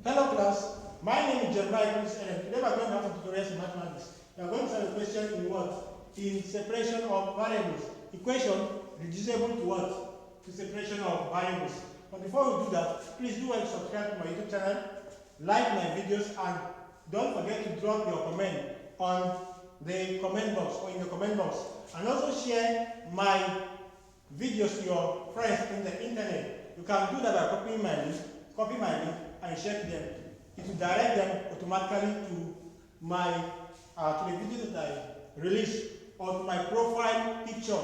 Hello class, my name is Jeremiah Chris, and today we are going to have some tutorials in mathematics. We are going to solve a question in what? In separation of variables. Equation reducible to what? To separation of variables. But before we do that, please do well to subscribe to my YouTube channel, like my videos, and don't forget to drop your comment on the comment box or in the comment box. And also share my videos to your friends in the internet. You can do that by copying my link, copy my link, and share to them. It will direct them automatically to my to the video that I release or to my profile picture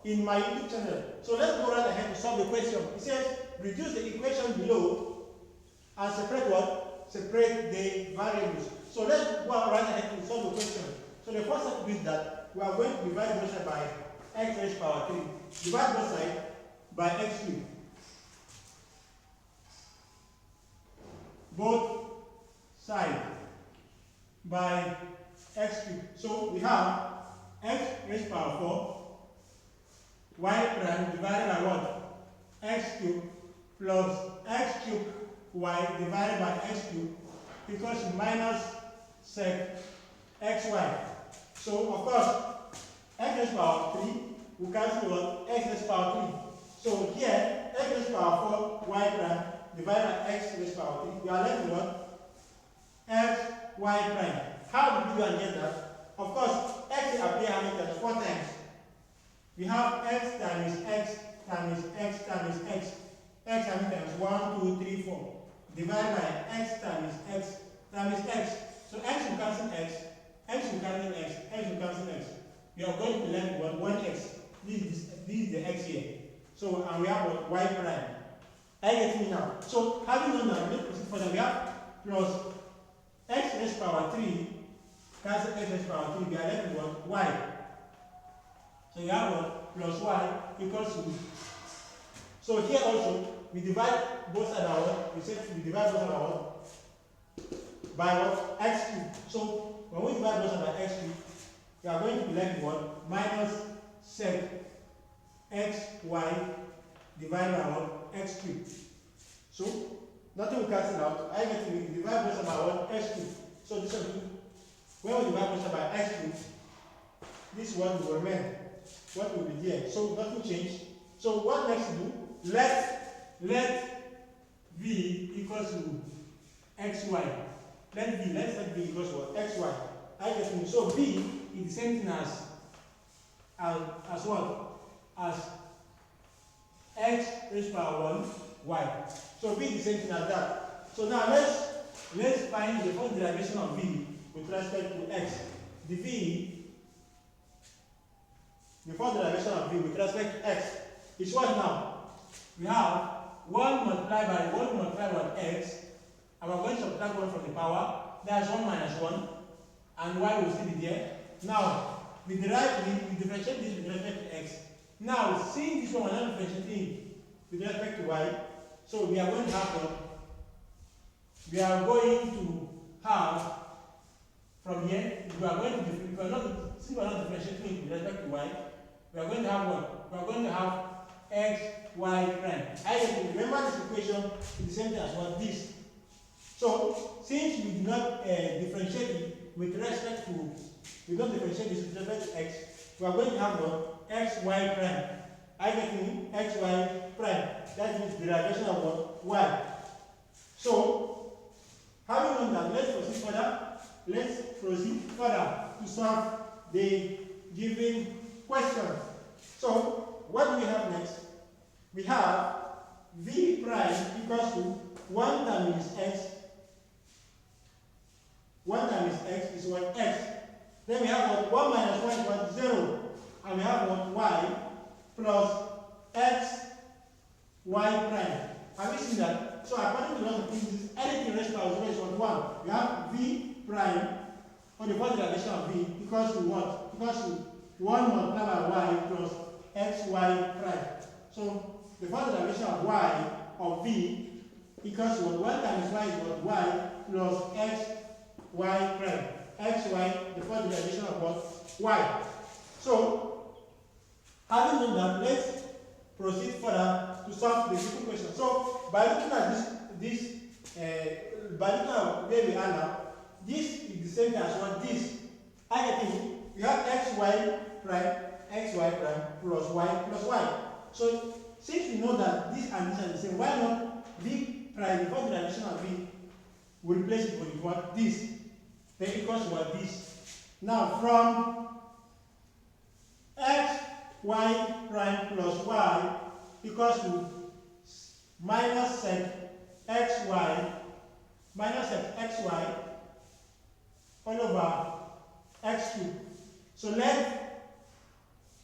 in my YouTube channel. So let's go right ahead to solve the question. It says reduce the equation below and separate what? Separate the variables. So let's go right ahead to solve the question. So the first step is that we are going to divide both sides by x raised to power 3. Divide both sides by x cubed. Both sides by x cubed. So we have x raised to power 4 y prime divided by what? X cubed plus x cubed y divided by x cubed equals to minus sec xy. So of course x raised to power 3 will cancel what? X raised to power 3. So here x raised to power 4 y prime divided by x raised to power 3. We are left with what? X y prime. How do we do and get that? Of course, x appear how many times? 4 times. We have x times x times x times x. X how many times? 1, 2, 3, 4. Divided by x times x times x. So x will cancel x, x will cancel x, x will cancel x. We are going to be left with 1x. This is the x here. So, and we have what? Y prime. I get me now. So, having known that, let's proceed further. We have plus x raised to power 3 cancel x raised to power 3. We are left with what? Y. So, you have what? Plus y equals to. So, here also, we divide both sides by what? We said we divide both sides by what? By what? X cubed. So, when we divide both sides by x cubed, we are going to be left with what? Minus sec xy divided by what? X cubed. So, nothing will cancel out. I get to divide both sides by what? X cubed. So, this will be, when we divide both sides by x cubed, this one will remain. What will be there? So, nothing change. So, what next to do? Let v equals to xy. Let's set v equals to what? Xy. I get to, so v is the same thing as what? As x raised to power 1 y. So v is the same thing as that. So now let's find the first derivation of v with respect to x. The first derivation of v with respect to x is what now? We have 1 multiplied by x, and we're going to subtract 1 from the power. That's 1 minus 1, and y will still be there. Now we differentiate this with respect to x. Now, seeing this one, we're not differentiating with respect to y, so we are going to have what? We are going to have from here, we are going to since we are not differentiating with respect to y, we are going to have what? We are going to have x, y prime. I remember this equation is the same thing as what this. So, since we do not differentiate it with respect to, we don't differentiate this with respect to x, we are going to have what? X, y prime. I get me x, y prime. That is the derivation of what? Y. So, having known that, let's proceed further to solve the given question. So, what do we have next? We have v prime equals to 1 times x. 1 times x is what? X. Then we have what? 1 minus 1 is what? 0. And we have what? Y plus x y prime. Have you seen that? So according to the laws of physics, anything raised to power 0 is what? 1. We have v prime on the first derivation of v equals to what? Equals to 1 multiplied by y plus x y prime. So the first derivation of y of v equals to 1 times y is what? Y plus x y prime. X y, the first derivation of what? Y. So, having known that, let's proceed further to solve the given question. So, by looking at this particular way we are now, this is the same thing as what this. I get it. We have xy prime plus y plus y. So since we know that this and this are the same, why not v prime before the derivation of v, we replace it with what this, then equals what this. Now from x y prime plus y equals to minus sec xy minus sec xy all over x cubed. So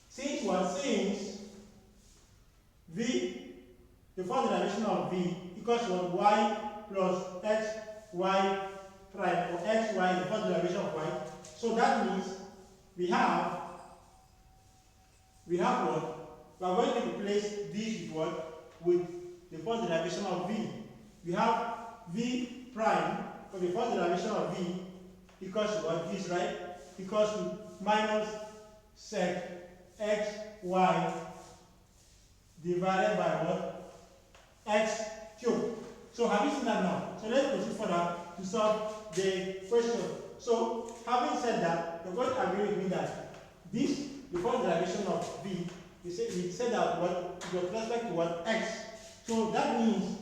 since v, the first derivation of v equals to y plus x y prime or x y, the first derivation of y. So that means we have what? We are going to replace this with what? With the first derivation of v. We have v prime for the first derivation of v equals to what? This, right? Equals to minus sec x y divided by what? X cubed. So have you seen that now? So let's proceed further to solve the question. So having said that, you're going to agree with me that this, the first derivation of v, we said that what with respect to what? X. So that means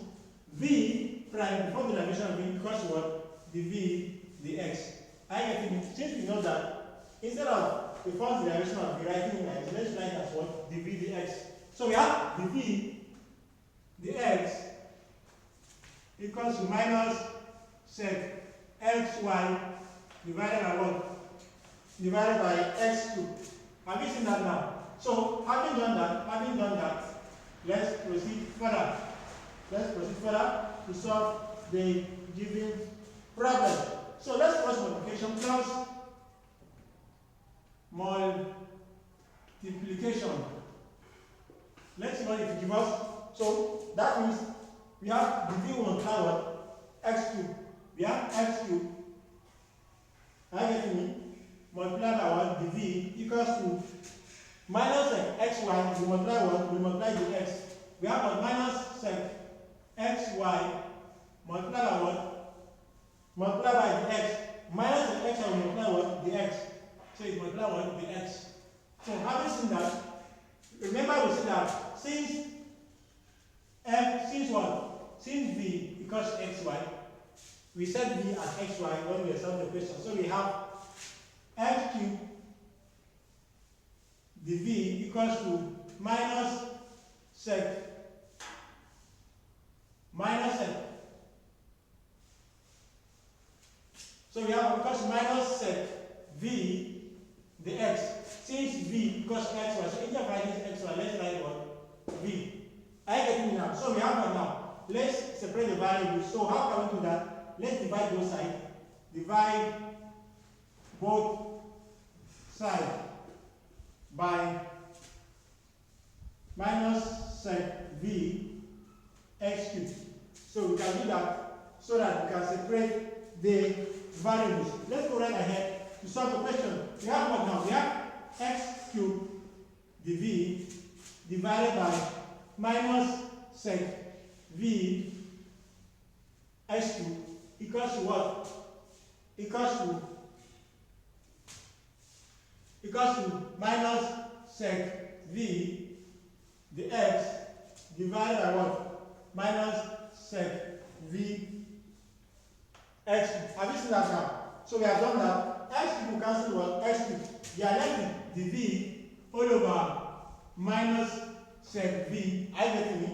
v prime before the derivation of v equals to what? The v, the x. I get it. Since we know that, instead of the first derivation of v writing in x, let's write as what? The v, the x. So we have the v, the x equals to minus sec xy divided by what? Divided by x cubed. Have you seen that now? So having done that, let's proceed further. Let's proceed further to solve the given problem. So let's cross multiplication plus multiplication. Let's see what it gives us. So that means we have the v multiply what? X cubed. We have x cubed. Are you getting me? Multiply by what? The v equals to minus sec xy. We multiply what? We multiply the x. We have what? Minus sec xy multiply by what? Multiply by the x. Minus the x and multiply what? The x. So it multiply what? The x. So having seen that, remember we said that since since v equals to xy, we set v as xy when we solve the question. So we have x cubed the v equals to minus sec so we have equals to minus sec v the x. Since v equals xy, so instead of writing xy, let's write what? V. I get it now. So we have one now. Let's separate the variables. So how can we do that? Let's divide both sides. Divide both sides by minus sec v x cubed. So we can do that so that we can separate the variables. Let's go right ahead to solve the question. We have what now? We have x cubed dv divided by minus sec v x cubed equals to what? Equals to minus sec v the x divided by what? Minus sec v x cubed. Have you seen that now? So we have done that. X cubed will cancel what? X cubed. We are left with the v all over minus sec v. I get me?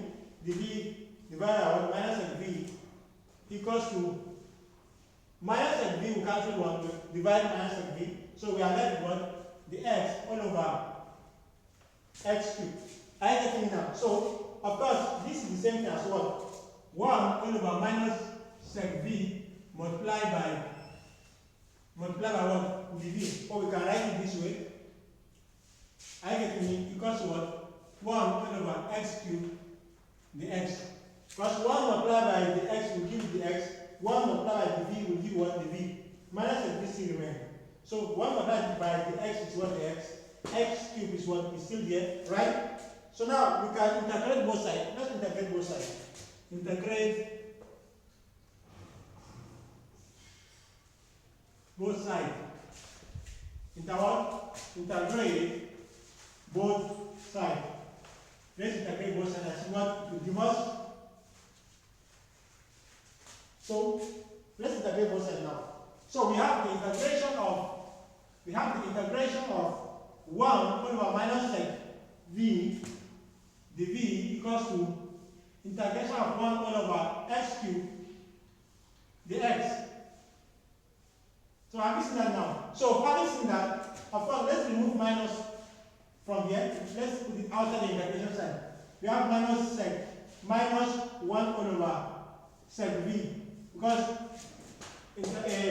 The v divided by what? Minus sec v equals to minus sec v will cancel what? Divide minus sec v. So we are left with what? The x all over x cubed. I get it now. So of course this is the same thing as what? 1 all over minus sec v multiplied by what? The v. Or we can write it this way. I get it equals to what? 1 all over x cubed the x. Because 1 multiplied by the x will give the x. 1 multiplied by the v will give what? The v. Minus the v still remains. So 1 multiplied by the x is what? The x. X cubed is what? Is still there, right? So now we can integrate both sides. Let's integrate both sides. Integrate both sides. Integrate both sides. Let's integrate both sides and see what it will give us. So let's integrate both sides now. So we have the integration of 1 over minus sec v, the v equals to integration of 1 over x cubed, the x. So have you seen that now? So having seen that, of course, let's remove minus from here. Let's put it outside the integration sign. We have minus 1 over sec v, because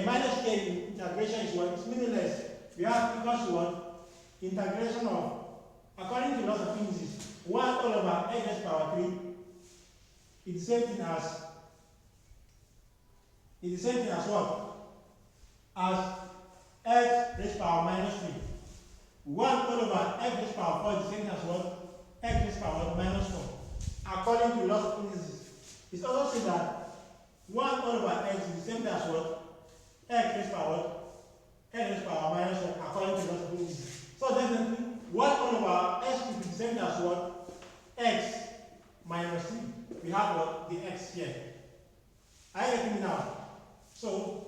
minus here in integration is what? It's meaningless. We have equals to what? Integration of, according to lots of indices, 1 over x raised power 3 is the same thing as what? As x raised power minus 3. 1 over x raised power 4 is the same thing as what? X raised power minus 4. According to lots of indices. It's also said that 1 over x is the same thing as what? X raised power minus 1 according to lots of indices. So definitely 1 over x is the same as what? X minus 3. We have what? The x here. Are you getting me now? So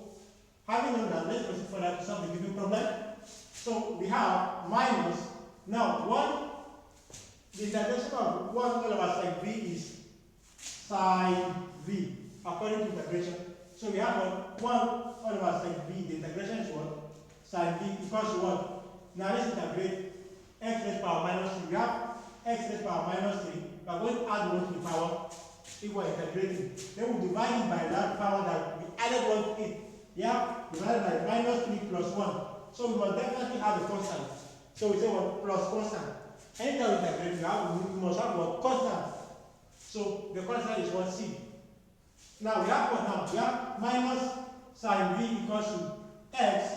having known that, let's proceed further to solve the given problem. So we have minus, now the integration of 1 over sec v is sine v according to integration. So we have what? 1 over sec v, the integration is what? Sine v equals to what? Now let's integrate x raised power minus 3. We have x raised power minus 3. We are going to add 1 to the power if we are integrating. Then we divide it by that power that we added 1 to it. Yeah, divided by minus 3 plus 1. So we must definitely have a constant. So we say what? Plus constant. Anytime we integrate, we must have what? Constant. So the constant is what? C. Now we have what now? We have minus sine v equals to x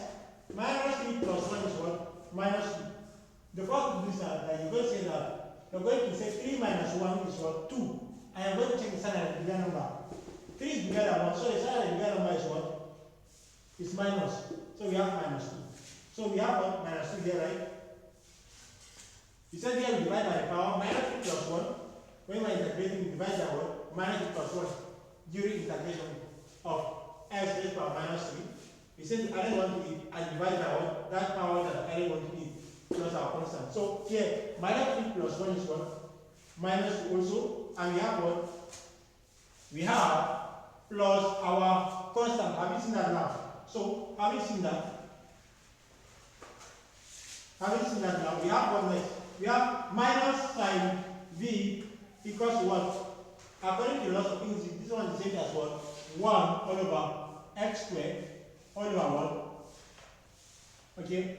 minus 3 plus 1 is what? Minus 2. The first to do is that you're going to say that you're going to say 3 minus 1 is what? 2. And you're going to check the sign of the bigger number. 3 is bigger than 1, so the sign of the bigger number is what? It's minus. So we have minus 2. So we have what? Minus 2 here, right? You said here we divide by the power minus 3 plus 1. When we're integrating, we divide by what? Minus 2 plus 1 during integration of x raised power minus 3. We said adding 1 to it and divide by what? That power that adding 1 to it plus our constant. So here, minus 3 plus 1 is what? Minus 2 also. And we have what? We have plus our constant. Have you seen that now? So, having seen that now, we have what next? We have minus sine v equals to what? According to lots of things, this one is the same as what? 1 all over x squared all over what? Okay,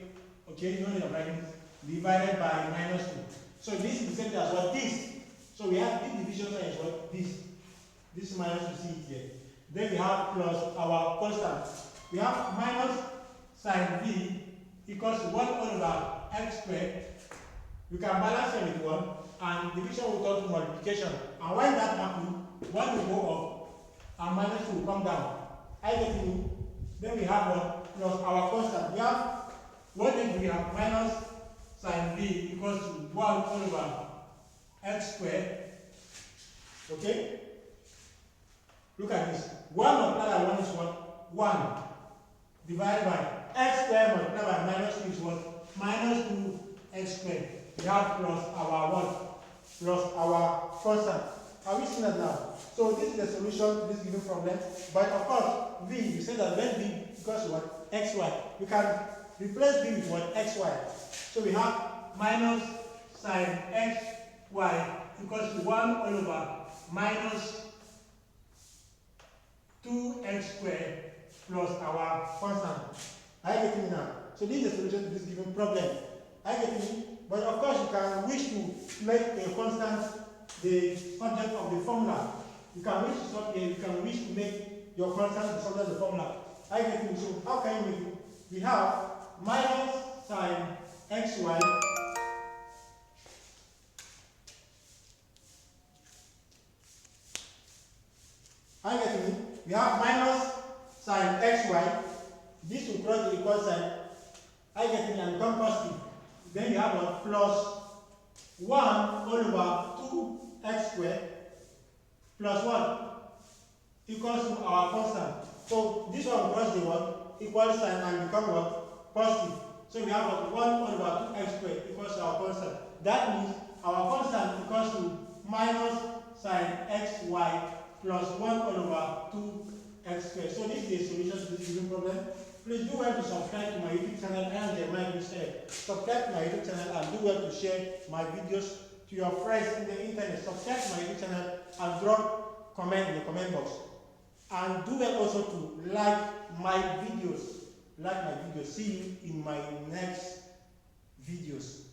you know the writing divided by minus 2. So this is the same as what? This. So we have this division sign is what? This minus, you see it here. Then we have plus our constant. We have minus sine v equals to 1 over x squared. We can balance it with 1 and division will turn to multiplication. And when that happens, 1 will go up and minus 2 will come down. I get you. Then we have 1 plus our constant. We have what if we have minus sine v equals to 1 over x squared. Okay? Look at this. 1 multiplied by 1 is what? 1. Divided by x squared multiplied by minus 2 is what? Minus 2x squared. We have plus our what? Plus our constant. Have we seen that now? So this is the solution to this given problem. But of course, v, you say that when v equals to what? Xy. We can replace v with what? Xy. So we have minus sine xy equals to 1 all over minus 2x squared plus our constant. Are you getting me now? So this is the solution to this given problem. Are you getting me? But of course, you can wish to make a constant the subject of the formula. You can wish to solve here, you can wish to make your constant the subject of the formula. Are you getting me? So how can you make it? We have minus sine xy are you getting me? We have minus sine xy This will cross the equal sign. I get it and become positive. Then you have what? Plus 1 all over 2x squared plus 1 equals to our constant. So this one will cross the what? Equal sign and become what? Positive. So we have what? 1 all over 2x squared equals to our constant. That means our constant equals to minus sine xy plus 1 all over 2x squared. So this is the solution to this given problem. Please do well to subscribe to my YouTube channel and Jeremiah Gustave. Subscribe to my YouTube channel and do well to share my videos to your friends in the internet. Subscribe to my YouTube channel and drop comment in the comment box. And do well also to like my videos. Like my videos. See you in my next videos.